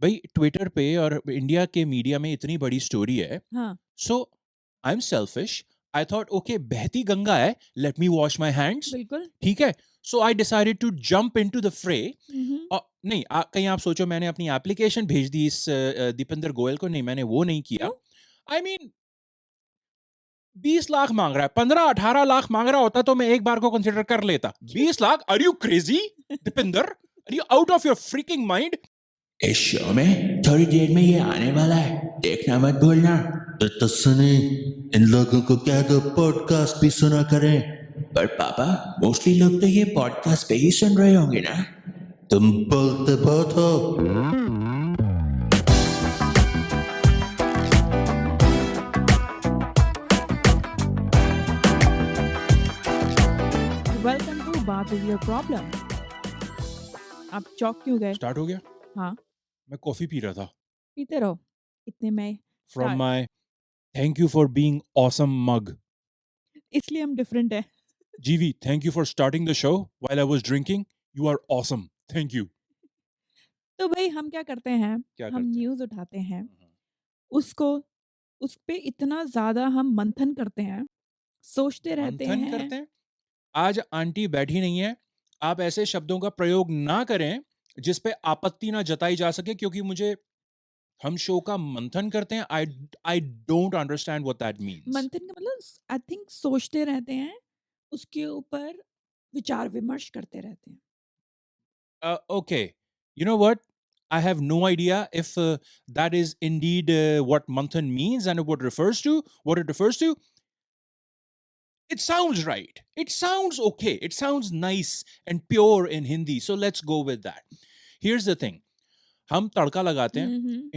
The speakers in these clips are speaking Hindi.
भाई ट्विटर पे और इंडिया के मीडिया में इतनी बड़ी स्टोरी है, हाँ, so I am selfish, I thought okay बहती गंगा है, let me wash my hands, बिल्कुल। ठीक है, so I decided to jump into the fray. हुँ, हुँ। नहीं कहीं आप सोचो मैंने अपनी एप्लीकेशन भेज दी इस दीपेंद्र गोयल को, नहीं मैंने वो नहीं किया। क्यों? आई मीन 20 लाख मांग रहा है, 15-18 लाख मांग रहा होता तो मैं एक बार को कंसिडर कर लेता। क्यों? 20 lakh, are you crazy Deependra, are you out of your freaking mind? इस शो में थोड़ी देर में ये आने वाला है, देखना मत भूलना। तो सुने, इन लोगों को क्या दो पॉडकास्ट भी सुना करें। पर पापा मोस्टली लोग तो ये पॉडकास्ट पे ही सुन रहे होंगे ना। तुम बोलते बहुत हो। वेलकम टू बात इज़ योर प्रॉब्लम। आप चौंक क्यों गए? स्टार्ट हो गया। हाँ, मैं कॉफी पी रहा था पीते रहो। इतने में from start my thank you for being awesome mug. इसलिए हम डिफरेंट हैं। Jeevi, thank you for starting the show while I was drinking. You are awesome, thank you. तो भई हम क्या करते हैं, क्या हम करते हैं? न्यूज़ उठाते हैं, उसको उस पे इतना ज़्यादा हम मंथन करते हैं, सोचते रहते मंथन हैं। करते हैं। आज आंटी बैठी नहीं है, आप ऐसे शब्दों का प्रयोग ना करें जिस पे आपत्ति ना जताई जा सके, क्योंकि मुझे हम शो का मंथन करते हैं, I I don't understand what that means. मंथन का मतलब आई थिंक सोचते रहते हैं, उसके ऊपर विचार-विमर्श करते रहते हैं। Okay, you know what? I have no idea if that is indeed what manthan means and what refers to. What it refers to. It sounds right. It sounds okay. It sounds nice and pure in Hindi. So let's go with that. Here's the thing. हम तड़का लगाते हैं हुँ, हुँ।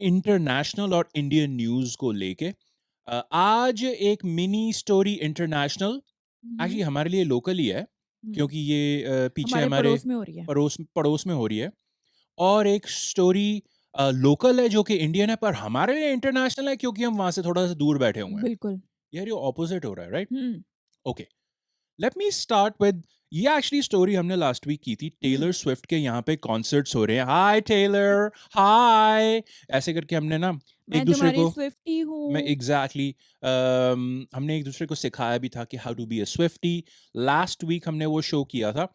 इंटरनेशनल और इंडियन न्यूज को लेके। आज एक मिनी स्टोरी इंटरनेशनल, हुँ, एक्चुअली हुँ। हमारे लिए लोकल ही है, हुँ, क्योंकि ये पीछे हमारे हमारे पड़ोस में हो रही है। पड़ोस पड़ोस में हो रही है। और एक स्टोरी लोकल है जो कि इंडियन है, पर हमारे लिए इंटरनेशनल है क्योंकि हम वहां से थोड़ा सा दूर बैठे हुए हैं। बिल्कुल। यार ये ऑपोजिट हो रहा है, right? Hmm, okay, let me start with, ये एक्चुअली स्टोरी हमने लास्ट वीक की थी। हुँ। टेलर स्विफ्ट के यहाँ पे कॉन्सर्ट्स हो रहे हैं। हाय टेलर, हाय, ऐसे करके हमने ना एक मैं दूसरे तुम्हारी को, स्विफ्टी मैं हूँ। एग्जैक्टली हमने एक दूसरे को सिखाया भी था कि how to be a Swiftie. Last week हमने वो शो किया था।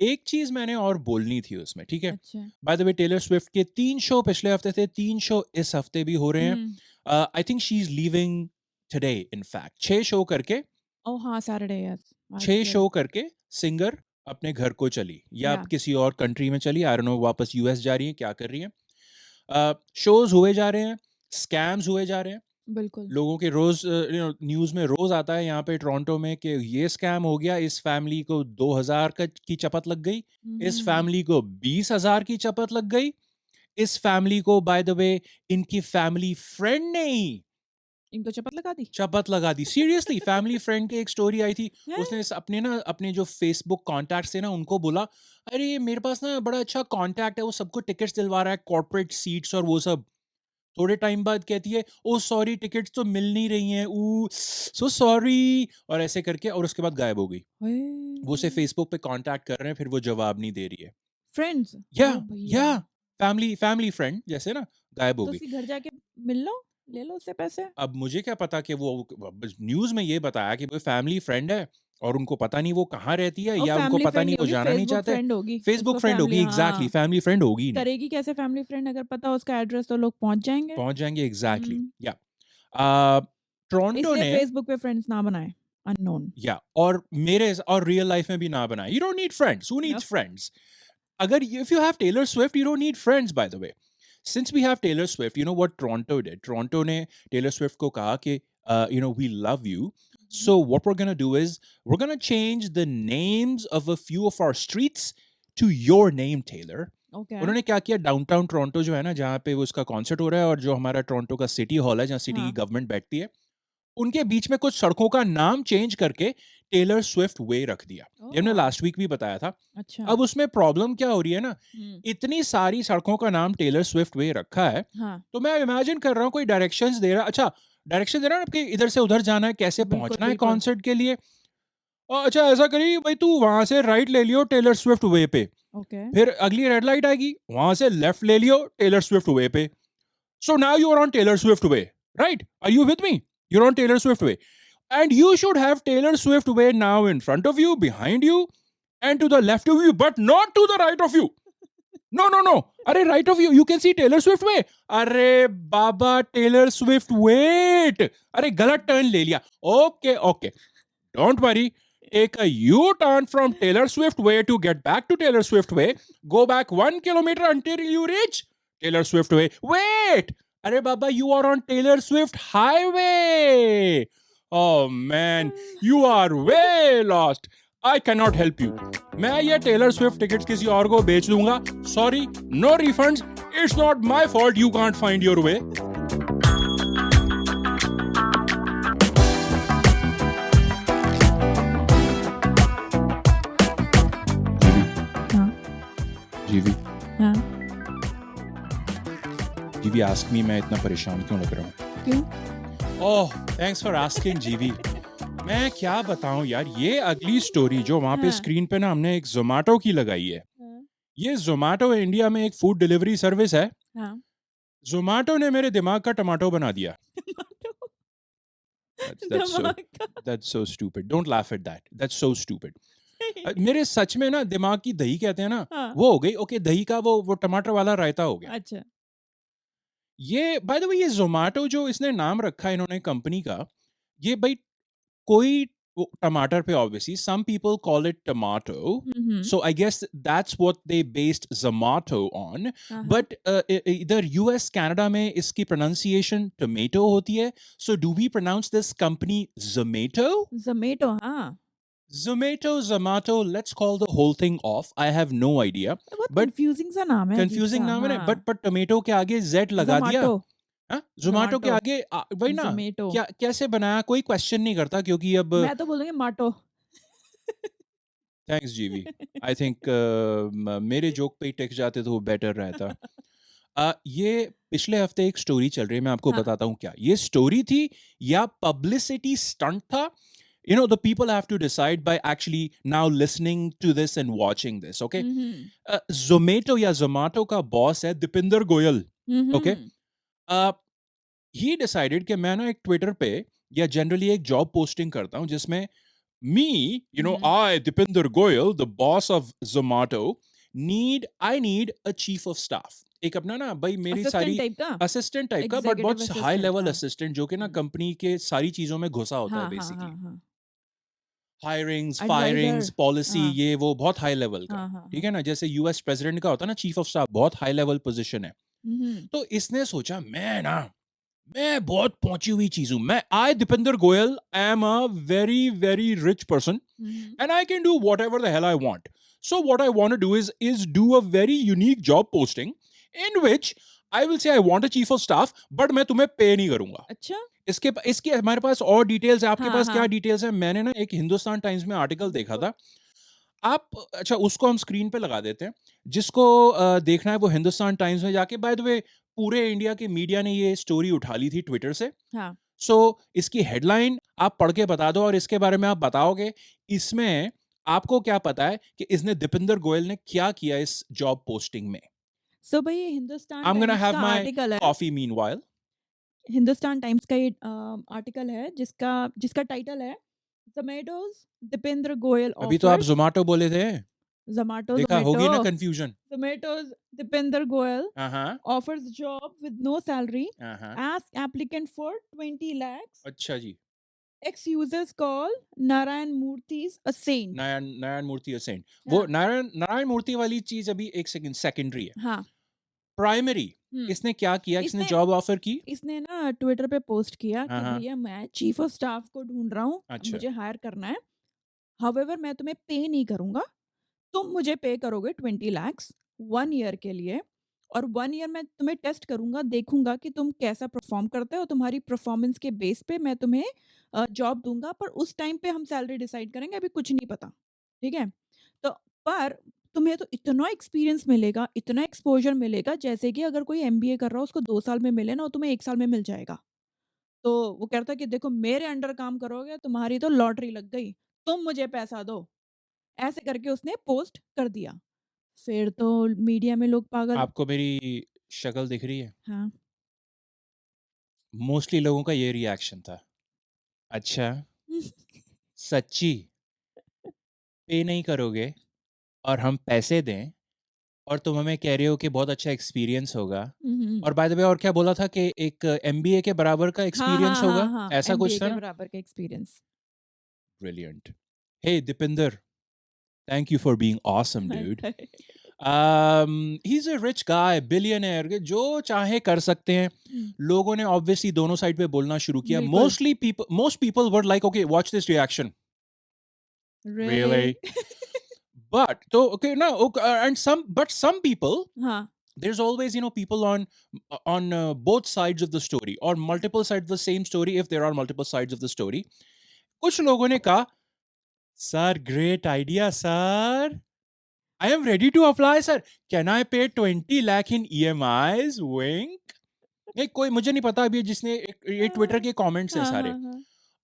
एक चीज मैंने और बोलनी थी उसमें, ठीक है? अच्छा। By the way Taylor Swift के 3 शो पिछले हफ्ते थे, 3 शो इस हफ्ते भी हो रहे हैं। हुँ। I think she is leaving today, in fact 6 show करके, ओह! हाँ, सैटरडे यस, आज छह ही है। शो करके सिंगर अपने घर को चली, या अब या किसी और कंट्री में चली, आई डोंट नो, वापस यूएस जा रही है, क्या कर रही है। शोज हुए जा रहे हैं, स्कैम्स हुए जा रहे हैं। बिल्कुल। लोगों के रोज न्यूज में रोज आता है यहाँ पे टोरंटो में कि ये स्कैम हो गया, इस फैमिली को 2,000 की चपत लग गई, हुँ, इस हुँ, हुँ। फैमिली को 20,000 की चपत लग गई, इस फैमिली को बाय द वे इनकी फैमिली फ्रेंड ने ही इनको चपत लगा दी? चपत लगा दी। सीरियसली फैमिली फ्रेंड की एक स्टोरी आई थी। हैं? उसने अपने ना अपने जो फेसबुक कॉन्टैक्ट थे ना उनको बोला, अरे मेरे पास ना बड़ा अच्छा कॉन्टैक्ट है, वो सबको टिकट्स दिलवा रहा है, कॉर्पोरेट सीट्स और वो सब। थोड़े टाइम बाद कहती है, ओ सॉरी टिकट्स तो मिल नहीं रही हैं, ऊ सो सॉरी, और ऐसे करके, और उसके बाद गायब हो गई। वो उसे हे! फेसबुक पे कांटेक्ट कर रहे हैं, फिर वो जवाब नहीं दे रही है। फ्रेंड्स? या ओह या भैया! फैमिली फैमिली फ्रेंड जैसे ना, गायब हो तो गई। उसके घर जाके मिल लो, ले लो उससे पैसे। अब मुझे क्या पता कि वो न्यूज में ये बताया कि वो फैमिली फ्रेंड है, और उनको पता नहीं वो कहाँ रहती है, और या उनको फैमिली पता फ्रेंड नहीं नहीं वो होगी, जाना नहीं फेसबुक चाहते। फ्रेंड होगी। फेसबुक उसको फ्रेंड फैमिली होगी, एग्जैक्टली, हाँ, फैमिली फ्रेंड होगी ही नहीं। करेगी कैसे फैमिली फ्रेंड अगर पता हो उसका एड्रेस तो लोग पहुँच जाएँगे। पहुंच जाएंगे, एग्जैक्टली, हुँ, या टोरंटो इसलिए ने, फेसबुक पे फ्रेंड्स ना बनाएँ, अननोन। या और रियल लाइफ में भी ना बनाए। You don't need friends, who needs yup. Friends? अगर if you have Taylor Swift, you don't need friends, by the way. Since we have Taylor Swift, you know what Toronto did? Toronto ने टेलर स्विफ्ट को कहा कि वी लव यू, हुँ, so what we're going to do is we're going to change the names of a few of our streets to your name, Taylor. Okay. उन्होंने क्या किया, डाउनटाउन टोरंटो जो है ना, जहाँ पे वो उसका कॉन्सर्ट हो रहा है, और जो हमारा टोरंटो का सिटी हॉल है जहाँ सिटी की हाँ। गवर्नमेंट बैठती है, उनके बीच में कुछ सड़कों का नाम चेंज करके टेलर स्विफ्ट वे रख दिया। ये हमने ओह! लास्ट वीक भी बताया था। अच्छा। अब उसमें प्रॉब्लम क्या हो रही है ना, हुँ, इतनी सारी सड़कों का नाम टेलर स्विफ्ट वे रखा है, हाँ। तो मैं इमेजिन कर रहा हूँ कोई डायरेक्शंस दे रहा, अच्छा डायरेक्शन दे रहा है ना कि इधर से उधर जाना है, कैसे बिल्कुल, पहुंचना है बिल्कुल। कॉन्सर्ट के लिए। अच्छा ऐसा करिए भाई, तू वहां से राइट ले लियो टेलर स्विफ्ट वे पे, ओके। फिर अगली रेड लाइट आएगी, वहां से लेफ्ट ले लियो टेलर स्विफ्ट वे पे. So now you are on Taylor Swift way, right? Are you with me? You're on Taylor Swift way. And you should have Taylor Swift way now in front of you, behind you, and to the left of you, but not to the right of you. No, no, no. Arey, right of you. You can see Taylor Swift way. Arey, Baba, Taylor Swift, wait. Arey, galat turn le liya. Okay, okay. Don't worry. Take a U-turn from Taylor Swift way to get back to Taylor Swift way. Go back 1 kilometer until you reach Taylor Swift way. Wait! Arey Baba, you are on Taylor Swift highway. Oh man, you are way lost. I cannot help you. मैं ये टेलर स्विफ्ट टिकट्स किसी और को बेच दूंगा. Sorry, no refunds. It's not my fault you can't find your way. हाँ, जीवी, हाँ, जीवी आस्क मी मैं इतना परेशान क्यों लग रहा हूँ? क्यों? ओह, थैंक्स फॉर आस्किंग जीवी. मैं क्या बताऊं यार, ये अगली स्टोरी जो वहां पे हाँ, स्क्रीन पे ना हमने एक जोमेटो की लगाई है. हाँ, ये जोमेटो इंडिया में एक फूड डिलीवरी सर्विस है. हाँ। जोमेटो ने मेरे दिमाग का टमाटो बना दिया. That's so दिमाग का that's so stupid. Don't laugh at that. That's so stupid. मेरे सच में ना दिमाग की दही कहते हैं ना, हाँ, वो हो गई. ओके, दही का वो टमाटर वाला रायता हो गया. अच्छा। ये बाय द वे, ये जोमेटो जो इसने नाम रखा है इन्होंने कंपनी का, ये भाई कोई टमाटर पे obviously some people call it tomato, hmm, hmm. so I guess that's what they based Zomato on. हाँ, हाँ। But इधर US Canada में इसकी pronunciation tomato होती है. So do we pronounce this company Zomato? Zomato, हाँ। Zomato, Zomato, let's call the whole thing off. I have no idea. बहुत But कन्फ्यूजिंग सा नाम है, अजीब confusing सा, नाम है ना. हाँ। But tomato के आगे Z लगा दिया. ज़ोमैटो, हाँ, जोमेटो के ज़ोमैटो, आगे वही ना. ज़ोमैटो। क्या कैसे बनाया कोई क्वेश्चन नहीं करता, क्योंकि अब मैं तो बोलूँगी माटो। थैंक्स जीवी. आई थिंक मेरे जोक पे ही टिक जाते तो वो बेटर रहता. ये पिछले हफ्ते एक स्टोरी चल रही है, मैं आपको हाँ। बताता हूँ क्या ये स्टोरी थी या पब्लिसिटी स्टंट था. You know, the people have to decide by actually now listening to this and watching this, okay? Hmm, hmm. Zomato या Zomato का बॉस है दीपिंदर गोयल. हुँ, Okay? हुँ। ही डिसाइडेड कि मैं ना एक ट्विटर पे या जनरली एक जॉब पोस्टिंग करता हूँ जिसमें me, you know, hmm. I, Dipinder Goyal, the boss of Zomato, I need a chief of staff. एक अपना ना भाई मेरी असिस्टेंट सारी टाइप का? असिस्टेंट टाइप का, बट एग्ज़ीक्यूटिव बहुत हाई असिस्टेंट, लेवल हाँ। असिस्टेंट जो कि ना हुँ। कंपनी के सारी चीजों में घुसा होता है हाँ, हाँ, बेसिकली. हाँ, हाँ। हायरिंग्स, फायरिंग्स, एडवाइज़र, पॉलिसी, हाँ। ये वो बहुत हाई लेवल का. हाँ, हाँ, ठीक हाँ। है ना, जैसे यूएस प्रेसिडेंट का होता है ना चीफ ऑफ स्टाफ, बहुत हाई लेवल पोजीशन है. हुँ, हुँ। तो इसने सोचा मैं बहुत पहुंची हुई चीज हूं. I Deepinder Goyal am a very very rich person हुँ, हुँ। and I can do whatever the hell I want. So what I want to do is do a very unique job posting in which I will say I want a chief of staff, but मैं तुम्हें पे नहीं करूंगा. अच्छा? इसके हमारे पास और डिटेल्स है. आपके हाँ, पास क्या हाँ। डिटेल्स है? मैंने ना एक हिंदुस्तान टाइम्स में आर्टिकल देखा था. आप अच्छा उसको हम स्क्रीन पे लगा देते हैं. जिसको देखना है वो हिंदुस्तान टाइम्स में जाके, बाय द वे पूरे इंडिया के मीडिया ने ये स्टोरी उठा ली थी ट्विटर से. हाँ। सो इसकी हेडलाइन आप पढ़ के बता दो और इसके बारे में आप बताओगे इसमें आपको क्या पता है कि इसने दीपिंदर गोयल ने क्या किया इस जॉब पोस्टिंग में. सो भई ये Hindustan I am gonna Times have का माय आर्टिकल है। Coffee meanwhile. हिंदुस्तान टाइम्स का ये आर्टिकल है जिसका जिसका टाइटल है ज़ोमैटोज़ दीपेंद्र गोयल अभी तो आप ऑफर्स जोमेटो बोले थे. ज़ोमैटो देखा, होगी ना ज़ोमैटो कंफ्यूजन. ज़ोमैटोज़ दीपेंद्र गोयल हाँ offers job with no salary. हाँ. Ask applicant for 20 lakhs. अच्छा जी. Ex-users call Narayan Murthy's a saint. Narayan Murthy a saint. वो हाँ, नारायण मूर्ति वाली चीज अभी एक सेकंड सेकेंडरी है. हाँ। प्राइमरी हुँ। इसने क्या किया? इसने इसने जॉब ऑफर की. इसने ना ट्विटर पे पोस्ट किया कि हाँ. भैया मैं चीफ ऑफ स्टाफ को ढूँढ रहा हूँ, अच्छा. मुझे हायर करना है। हाउएवर मैं तुम्हें पे नहीं करूँगा, तुम मुझे पे करोगे 20 lakhs 1 ईयर के लिए और 1 ईयर मैं तुम्हें टेस्ट करूँगा, देखूँगा कि तुम कैसा परफ़ॉर्म करते हो, तुम्हारी परफ़ॉर्मेंस के बेस पे मैं तुम्हें जॉब दूँगा, पर उस टाइम पे हम सैलरी डिसाइड करेंगे, अभी कुछ नहीं पता, ठीक है? तो पर तुम्हें तो इतना एक्सपीरियंस मिलेगा, इतना एक्सपोज़र मिलेगा, जैसे कि अगर कोई एमबीए कर रहा हो उसको 2 साल में मिले ना, वो तुम्हें 1 साल में मिल जाएगा। तो वो कहता है कि देखो मेरे अंडर काम करोगे, तुम्हारी तो लॉटरी लग गई, तुम मुझे पैसा दो। ऐसे करके उसने पोस्ट कर दिया। फिर तो मीडिया में लोग पागल। आपको मेरी शक्ल दिख रही है? हाँ। मोस्टली लोगों का ये रिएक्शन था। अच्छा, सच्ची पे नहीं करोगे और हम पैसे दें और तुम हमें कह रहे हो कि बहुत अच्छा एक्सपीरियंस होगा। हुँ। और बाय द वे और क्या बोला था कि एक एमबीए के बराबर का हाँ, एक्सपीरियंस हाँ, हाँ, होगा? हाँ, ऐसा एमबीए कुछ था के ना? बराबर का experience. Brilliant. Hey Deepinder, thank you for being awesome dude. He is a rich guy, billionaire, जो चाहे कर सकते हैं। हुँ, लोगों ने ऑब्वियसली दोनों साइड पे बोलना शुरू किया। बिल्कुल। Most people were like, okay watch this reaction, really? Really? But so okay now okay, and some people, हाँ, there's always people on both sides of the story or multiple sides of the same story if there are multiple sides of the story. कुछ लोगों ने कहा, sir, great idea, sir. I am ready to apply, sir. Can I pay 20 lakh in EMIs? Wink. नहीं, कोई मुझे नहीं पता अभी जिसने ये ट्विटर के कमेंट्स हैं हाँ, सारे, हाँ,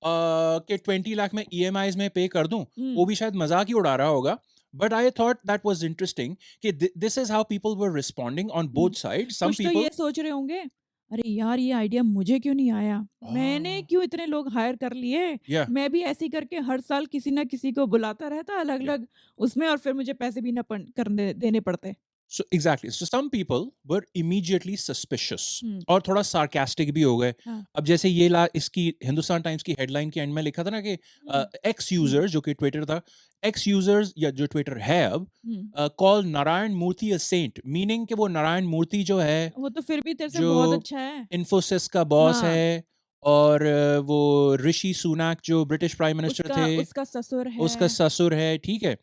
हाँ। कि 20 लाख में ईएमआईज में पे कर दूं। हुँ, वो भी शायद मजाक ही उड़ा रहा होगा, but I thought that was interesting कि this is how people were responding on हुँ। Both side. सम कुछ तो पीपल, ये सोच रहे होंगे, अरे यार ये आइडिया मुझे क्यों नहीं आया? मैंने क्यों इतने लोग हायर कर लिए? या मैं भी ऐसे ही करके हर साल किसी ना किसी को बुलाता रहता अलग-अलग उसमें और फिर मुझे पैसे भी ना करने देने पड़ते। So exactly, so some people were immediately suspicious हुँ, और थोड़ा सार्कास्टिक भी हो गए। हाँ। अब जैसे ये ला इसकी हिंदुस्तान टाइम्स की हेडलाइन के एंड में लिखा था ना कि हुँ, एक्स हुँ, यूजर्स, जो कि ट्विटर था, एक्स यूजर्स या जो ट्विटर है अब, हुँ। Call Narayana Murthy a saint, meaning कि वो नारायण मूर्ति जो है, वो तो फिर भी तेरे से जो बहुत अच्छा है। इन्फोसिस का बॉस हाँ, है, और वो ऋषि सुनक जो ब्रिटिश प्राइम मिनिस्टर उसका थे, उसका ससुर उसका है, ससुर है, ठीक है।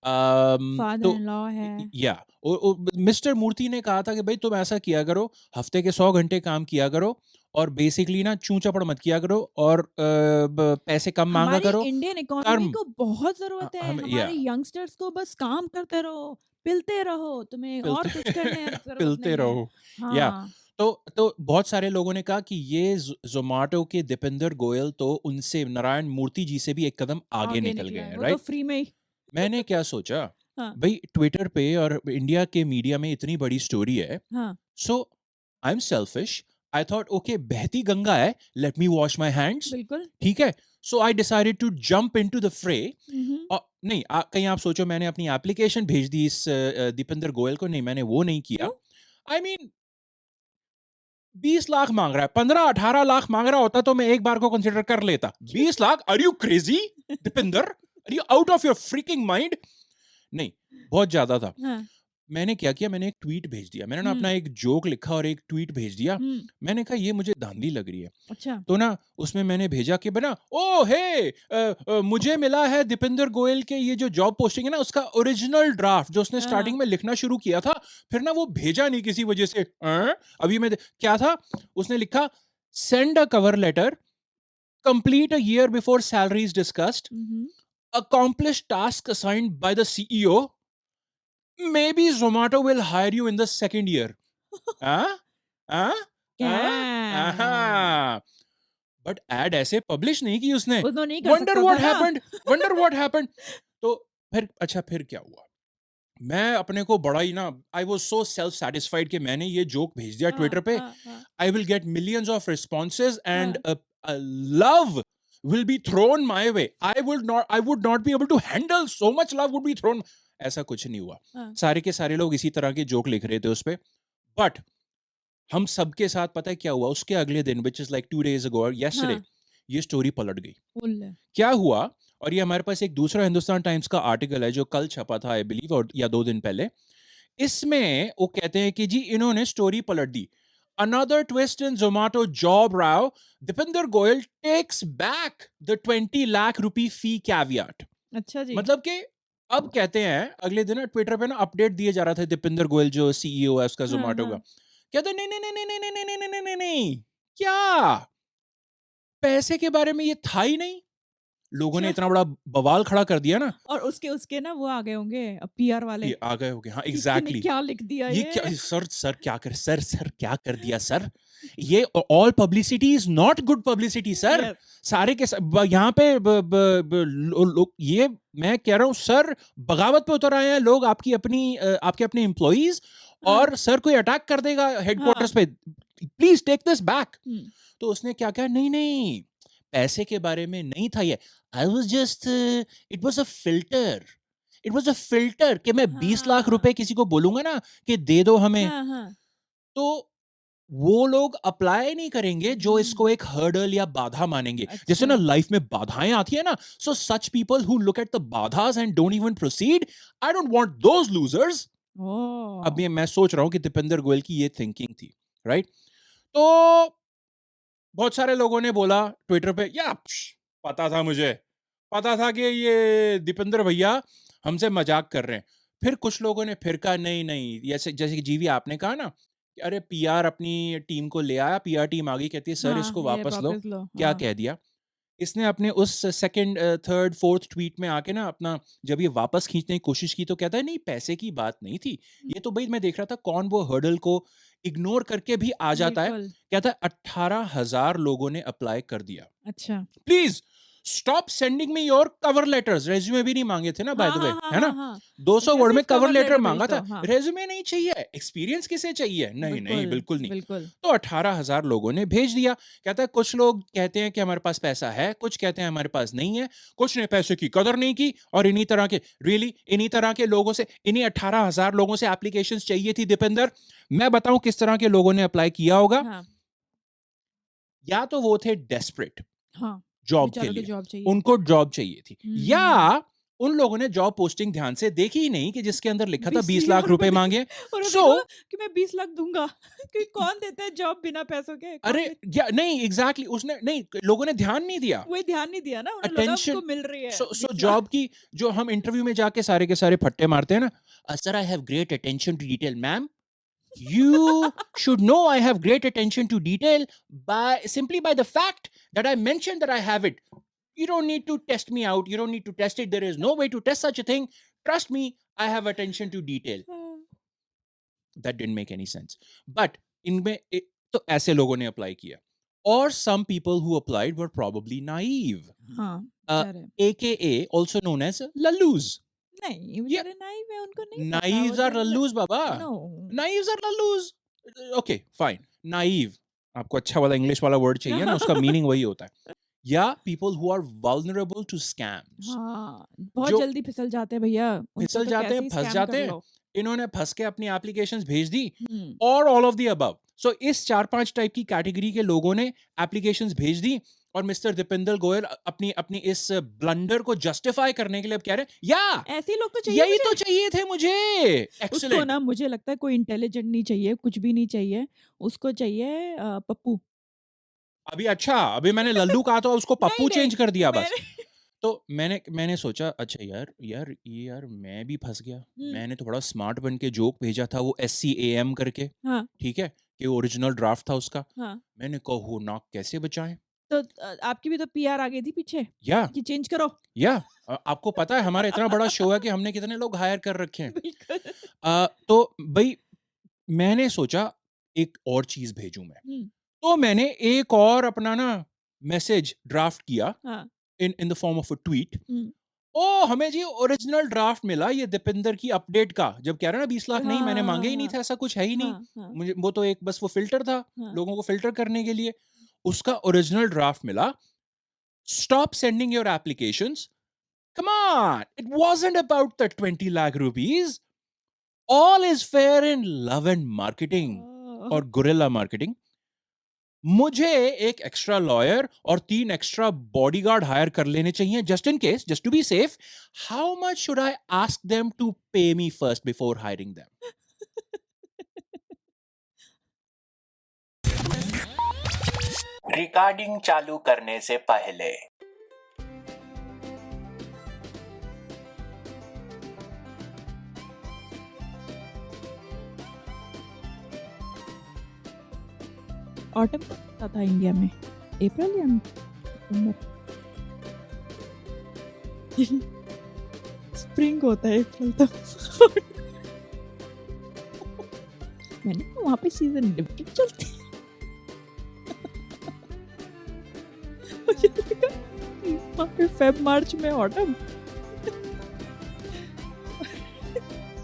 फादर तो इन लॉ है। या मिस्टर मूर्ति ने कहा था कि भाई तुम ऐसा किया करो, हफ्ते के 100 घंटे काम किया करो और बेसिकली ना चूं चपड़ मत किया करो और पैसे कम मांगा हमारी करो। इंडियन इकोनॉमी कर्म, को बहुत ज़रूरत है। हम या हमारे यंगस्टर्स को बस काम करते रहो, पिलते रहो, तुम्हें और पिलते कुछ करने ज़रूरत पिलते नहीं है। रहो। या हाँ, तो बहुत सारे लोगों ने कहा कि ये जोमेटो के दीपेंद्र गोयल तो उनसे, नारायण मूर्ति जी से भी एक कदम आगे आगे निकल गए निकला है। हैं, वो तो राइट? फ्री में ही मैंने क्या सोचा, हाँ, भाई ट्विटर पे और इंडिया के मीडिया में इतनी बड़ी स्टोरी है, हाँ, so I am selfish, I thought okay बहती गंगा है, let me wash my hands, बिल्कुल। ठीक है। So I decided to jump into the fray. हुँ, हुँ। और नहीं, कहीं आप सोचो मैंने अपनी एप्लीकेशन भेज दी इस दीपेंद्र गोयल को, नहीं मैंने वो नहीं किया। क्यों? आई मीन 20 लाख मांग रहा है, 15-18 लाख मांग रहा होता तो मैं एक बार को कंसिडर कर लेता। क्यों? 20 lakh, are you crazy Deependra, are you out of your freaking mind? नहीं, बहुत ज्यादा था। हाँ, मैंने क्या किया, मैंने एक ट्वीट भेज दिया, मैंने ना हुँ, अपना एक जोक लिखा और एक ट्वीट भेज दिया। हुँ, मैंने कहा ये मुझे धांधली लग रही है। अच्छा, तो ना उसमें मैंने भेजा कि बना, ओ हे, मुझे मिला है दीपेंद्र गोयल के ये जो जॉब पोस्टिंग है ना उसका ओरिजिनल ड्राफ्ट जो उसने हाँ, स्टार्टिंग में लिखना शुरू किया था, फिर ना वो भेजा नहीं किसी वजह से। अभी मैं क्या था, उसने लिखा, send a cover letter, complete a year before salary is discussed, hmm, hmm. accomplish task assigned by the CEO, maybe Zomato will hire you in the second year. हाँ? हाँ? हाँ? क्या? हाँ। बट एड ऐसे पब्लिश नहीं की उसने। वो तो नहीं कर वंडर सकता था व्हाट ना। Happened, wonder what happened. तो फिर अच्छा, फिर क्या हुआ, मैं अपने को बड़ा ही ना, I was so self satisfied कि मैंने ये जोक भेज दिया हाँ, ट्विटर पे, हाँ, हाँ, I will get millions of responses and हाँ, love will be thrown my way. I would not be able to handle so much love would be thrown. ऐसा कुछ नहीं हुआ। हाँ, सारे के सारे लोग इसी तरह के जोक लिख रहे थे उस पे। बट हम सबके साथ पता है क्या हुआ, उसके अगले दिन, which is like 2 days ago और yesterday, हाँ, ये स्टोरी पलट गई। उल्ले। क्या हुआ, और ये हमारे पास एक दूसरा हिंदुस्तान टाइम्स का आर्टिकल है जो कल छपा था, आई बिलीव, और या 2 दिन पहले। इसमें वो कहते हैं कि जी इन्होंने स्टोरी पलट दी। Another twist in Zomato job row, Dipinder Goyal takes back the 20 lakh rupee fee caveat. अच्छा जी। मतलब कि अब कहते हैं, अगले दिन ट्विटर पे ना अपडेट दिए जा रहा था, दीपिंदर गोयल जो सीईओ है उसका हाँ, जोमेटो का, हाँ, कहते नहीं नहीं नहीं नहीं नहीं नहीं नहीं नहीं नहीं नहीं नहीं, क्या पैसे के बारे में ये था ही नहीं, लोगों ने अच्छा। इतना बड़ा बवाल खड़ा कर दिया ना, और उसके उसके ना वो आ गए होंगे पीआर वाले ये आ गए होंगे। हाँ, कि तूने एग्ज़ैक्टली। क्या लिख दिया ये ये? क्या सर क्या कर सर क्या कर दिया सर? ये all publicity is not good publicity sir. Yes. सारे के यहाँ पे लोग ये मैं कह रहा हूँ सर, बगावत पे उतर आए हैं लोग, आपके अपने एम्प्लॉइज़, हाँ, और सर कोई अटैक कर देगा हेडक्वार्टर्स हाँ। पे, प्लीज़ टेक दिस बैक। हुँ। तो उसने क्या कहा, नहीं नहीं, पैसे के बारे में नहीं था ये, I was just, it was a filter, it was a filter कि मैं 20 लाख हाँ। रुपए किसी को बोलूंगा ना कि दे दो हमें, हाँ, हाँ। तो वो लोग अप्लाई नहीं करेंगे जो हुँ। इसको एक हर्डल या बाधा मानेंगे, जैसे ना अच्छा। लाइफ में बाधाएं आती है ना, so such people who look at the बाधास and don't even proceed, I don't want those losers. अब ओह! ये मैं सोच रहा हूं कि दीपेंद्र गोयल की ये थिंकिंग थी, राइट? तो बहुत सारे लोगों ने बोला ट्विटर पे, या पता था मुझे, पता था कि ये दीपेंद्र भैया हमसे मजाक कर रहे हैं। फिर कुछ लोगों ने फिर कहा नहीं नहीं, जैसे जैसे कि जीवी आपने कहा ना कि अरे पीआर अपनी टीम को ले आया, पीआर टीम आ गई, कहती है सर हाँ, इसको ये वापस लो। वापस लो। क्या हाँ। कह दिया इसने अपने उस सेकंड थर्ड फोर्थ ट्वीट में आके ना, अपना जब ये वापस खींचने की कोशिश की तो कहता है नहीं पैसे की बात नहीं थी, हुँ, ये तो भाई मैं देख रहा था कौन वो हर्डल को इग्नोर करके भी आ जाता है। बिल्कुल। कहता है 18,000 लोगों ने अप्लाई कर दिया। अच्छा। Please stop sending me your cover letters, resume भी नहीं मांगे थे ना बाय हाँ, द वे, हाँ, हाँ, है ना? हाँ, हाँ। 200 उसने वर्ड में सिर्फ़ कवर कवर लेटर लेटर भेज मांगा दो। था, हाँ, रेज्यूमे नहीं चाहिए, एक्सपीरियंस किसे चाहिए? नहीं नहीं, बिल्कुल, बिल्कुल नहीं। बिल्कुल। तो 18,000 लोगों ने भेज दिया। कहता है कुछ लोग कहते हैं कि हमारे पास पैसा है, कुछ कहते हैं हमारे पास नहीं है, कुछ ने पैसे की कदर नहीं की, और इन्हीं तरह के, रियली इन्हीं तरह के लोगों से, इन्हीं 18,000 लोगों से एप्लीकेशंस चाहिए थी दीपेंद्र। मैं बताऊं किस तरह के लोगों ने अप्लाई किया होगा। हाँ, या तो वो थे डेस्परेट हाँ। जॉब के बेचारों को लिए, जॉब चाहिए। उनको जॉब चाहिए थी, या हुँ। उन लोगों ने जॉब पोस्टिंग ध्यान से देखी ही नहीं कि जिसके अंदर लिखा था 20 20 लाख लाख रुपए रुपए दे मांगे। उन्होंने सो कहा कि मैं 20 लाख दूँगा कि कौन देता है जॉब बिना पैसों के? अरे कौन दे या नहीं, एग्जैक्टली उसने नहीं, लोगों ने ध्यान नहीं दिया, वही ध्यान नहीं दिया ना, उन्हें लगा अटेंशन। हमको मिल रही है सो 20 लाख। जॉब की, जो हम इंटरव्यू में जाके सारे के सारे फट्टे मारते हैं ना, sir I have great attention to detail ma'am, you should know I have great attention to detail simply by the fact that I mentioned that I have it. You don't need to test me out, you don't need to test it, there is no way to test such a thing. Trust me, I have attention to detail. हाँ, That didn't make any sense, but इनमें तो ऐसे लोगों ने अप्लाई किया, और some people who applied were probably naive, हाँ, uh, बेचारे। aka also known as lallus. नहीं, Yeah, बेचारे नाइव है, उनको नहीं पता, वो naives are general lallus baba, no. naives are lallus. Okay fine, naive, आपको अच्छा वाला इंग्लिश वाला वर्ड चाहिए ना, उसका मीनिंग वही होता है। या people who are vulnerable to scams, हाँ, बहुत जो जल्दी फिसल जाते हैं भैया, उनको फिसल तो जाते हैं, कैसे ही फंस स्कैम कर जाते हैं, लो। इन्होंने फंस के अपनी एप्लीकेशंस भेज दी, हुँ, और ऑल ऑफ द अबव। सो इस 4-5 टाइप की कैटेगरी के लोगों ने एप्लीकेशंस भेज दी, और मिस्टर दीपेंद्र गोयल अपनी अपनी इस ब्लंडर को जस्टिफाई करने के लिए अब कह रहे हैं, या ऐसे ही लोग तो चाहिए यही तो मुझे। चाहिए थे मुझे। उसको एक्सीलेंट। ना मुझे लगता है कोई इंटेलिजेंट नहीं चाहिए, कुछ भी नहीं चाहिए, उसको चाहिए पप्पू। अभी अच्छा, अभी मैंने लल्लू कहा तो उसको नहीं, पप्पू नहीं, चेंज कर दिया बस। मैंने तो मैंने सोचा अच्छा यार यार ये यार मैं भी फंस गया। हुँ, मैंने तो बड़ा स्मार्ट बन के जोक भेजा था वो SCAM करके, हाँ, ठीक है? कि ओरिजिनल ड्राफ्ट था उसका। हाँ। मैंने कहा हो नाक कैसे बचाएँ? तो आपकी भी तो पीआर आ गई थी पीछे या कि चेंज करो। या आपको पता है हमारा इतना बड़ा शो है कि हमने कितने लोग हायर कर रखे हैं। बिल्कुल। तो भई मैंने सोचा एक और चीज़ भेजूँ मैं। हुँ, तो मैंने एक और अपना ना मैसेज ड्राफ्ट किया हाँ, in the form of a tweet. हुँ। ओह! हमें जी ओरिजिनल ड्राफ्ट मिला ये दीपेंद्र की अपडेट का। जब कह रहा है ना 20 हाँ, लाख नहीं, मैंने हाँ, माँगे हाँ, ही नहीं हाँ, थे, ऐसा कुछ है ही नहीं। हाँ, हाँ, मुझे वो तो एक बस वो फ़िल्टर था, हाँ। लोगों को फ़िल्टर करने के लिए। उसका ओरिजिनल ड्राफ्ट मिला। Stop sending your applications. Come on! It wasn't about the 20 lakh rupees. All is fair in love and marketing ओह! और गुरिल्ला मार्केटिंग। मुझे एक एक्स्ट्रा लॉयर और 3 एक्स्ट्रा बॉडीगार्ड हायर कर लेने चाहिए just in case, just to be safe. How much should I ask them to pay me first before hiring them? Recording चालू करने से पहले ऑटम कब था इंडिया में? अप्रैल या सितंबर? स्प्रिंग होता है अप्रैल तक। मैंने कहा वहाँ पे सीज़न लिमिटेड चलती है। मुझे लगा वहाँ पे फ़ेब मार्च में ऑटम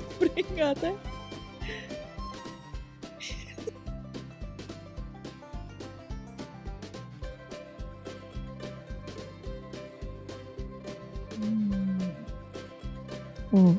स्प्रिंग आता है। हुँ। ओह!